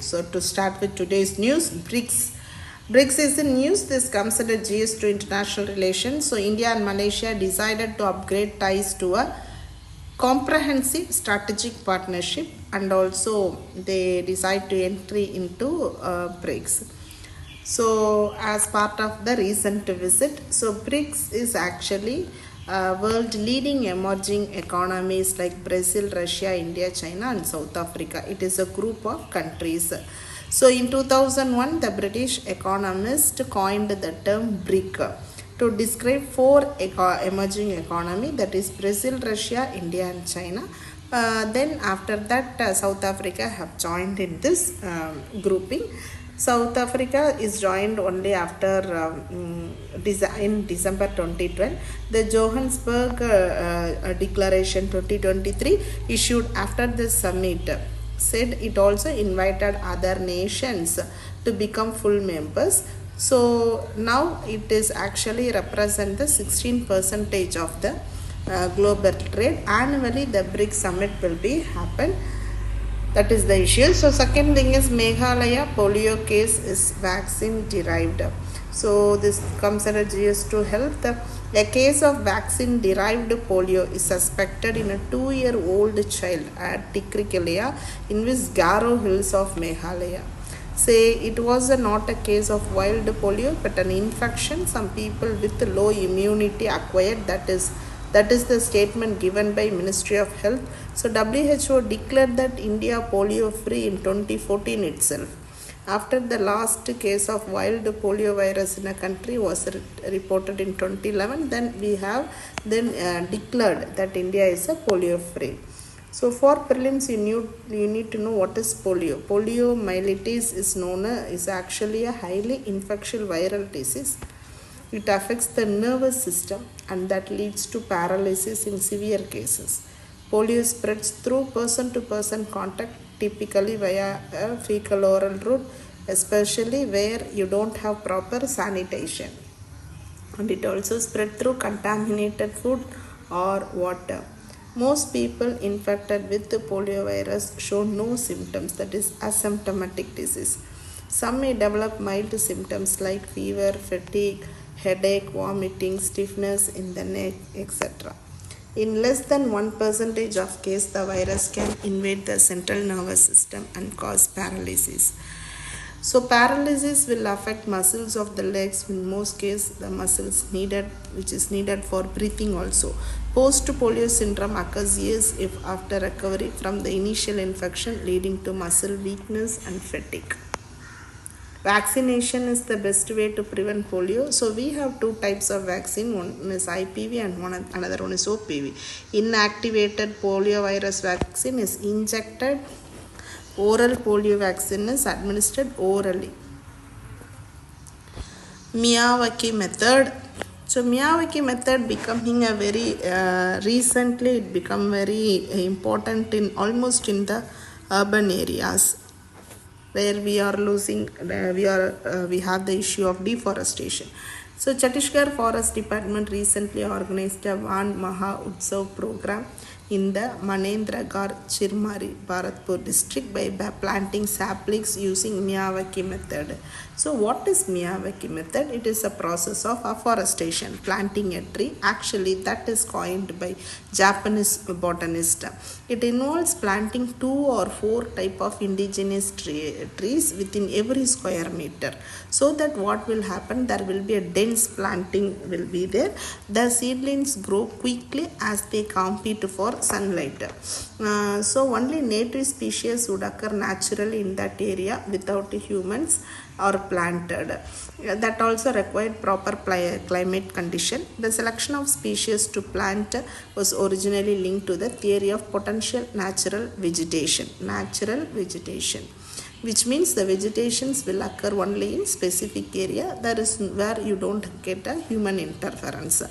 So to start with today's news, Brics. Brics is in news. This comes under GS to international relations. So India and Malaysia decided to upgrade ties to a comprehensive strategic partnership, and also they decide to entry into Brics. So as part of the recent visit, so Brics is actually world leading emerging economies like Brazil, Russia, India, China and South Africa. It is a group of countries. So in 2001, the British economist coined the term BRIC to describe four emerging economy, that is Brazil, Russia, India and China. Then after that, South Africa have joined in this grouping. South Africa is joined only after in December 2012. The Johannesburg Declaration 2023 issued after the summit said it also invited other nations to become full members. So now it is actually represent the 16% of the global trade. Annually the BRICS summit will be happen. That is the issue. So second thing is Meghalaya polio case is vaccine derived. So this comes under GS2 health. A case of vaccine derived polio is suspected in a 2-year-old child at Tikrikilia in Garo Hills of Meghalaya. Say it was not a case of wild polio but an infection some people with low immunity acquired. That is the statement given by Ministry of Health. So WHO declared that India polio free in 2014 itself. After the last case of wild polio virus in a country was reported in 2011, then we have declared that India is a polio free. So for prelims you need to know what is polio. Poliomyelitis is actually a highly infectious viral disease. It affects the nervous system and that leads to paralysis in severe cases. Polio spreads through person-to-person contact, typically via a fecal-oral route, especially where you don't have proper sanitation. And it also spreads through contaminated food or water. Most people infected with the polio virus show no symptoms, that is asymptomatic disease. Some may develop mild symptoms like fever, fatigue, headache, vomiting, stiffness in the neck, etc. In less than 1% of case, the virus can invade the central nervous system and cause paralysis. So paralysis will affect muscles of the legs, in most cases the muscles needed, which is needed for breathing also. Post-polio syndrome occurs years if after recovery from the initial infection, leading to muscle weakness and fatigue. Vaccination is the best way to prevent polio. So we have two types of vaccine. One is IPV and another one is OPV. Inactivated polio virus vaccine is injected. Oral polio vaccine is administered orally. Miaki Method. So Miaki Method becoming a very recently it become very important in almost in the urban areas, where we are losing, we have the issue of deforestation. So Chhattisgarh Forest Department recently organized a Van Maha Utsav program in the Manendragarh Chirmari Bharatpur district by planting saplings using Miaki method. So what is Miaki method? It is a process of afforestation, planting a tree. Actually that is coined by Japanese botanist. It involves planting 2 or 4 type of indigenous trees within every square meter, so that what will happen, there will be a dense planting will be there. The seedlings grow quickly as they compete for sunlight. So only native species would occur naturally in that area without humans or planted. That also required proper climate condition. The selection of species to plant was originally linked to the theory of potential natural vegetation, which means the vegetations will occur only in specific area, that is where you don't get a human interference.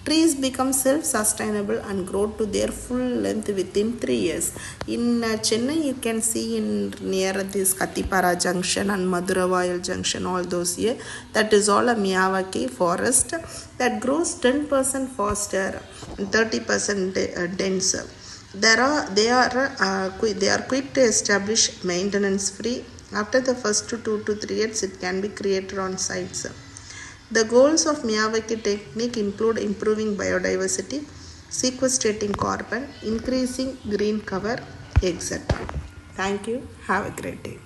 Trees become self-sustainable and grow to their full length within 3 years. In Chennai, you can see in near this Kathipara Junction and Maduravayal Junction, all those here, that is all a Miyawaki forest that grows 10% faster and 30% denser. They are quick to establish, maintenance free, After the first 2 to 3 years, it can be created on sites. The goals of Miyawaki technique include improving biodiversity, sequestrating carbon, increasing green cover, etc. Thank you. Have a great day.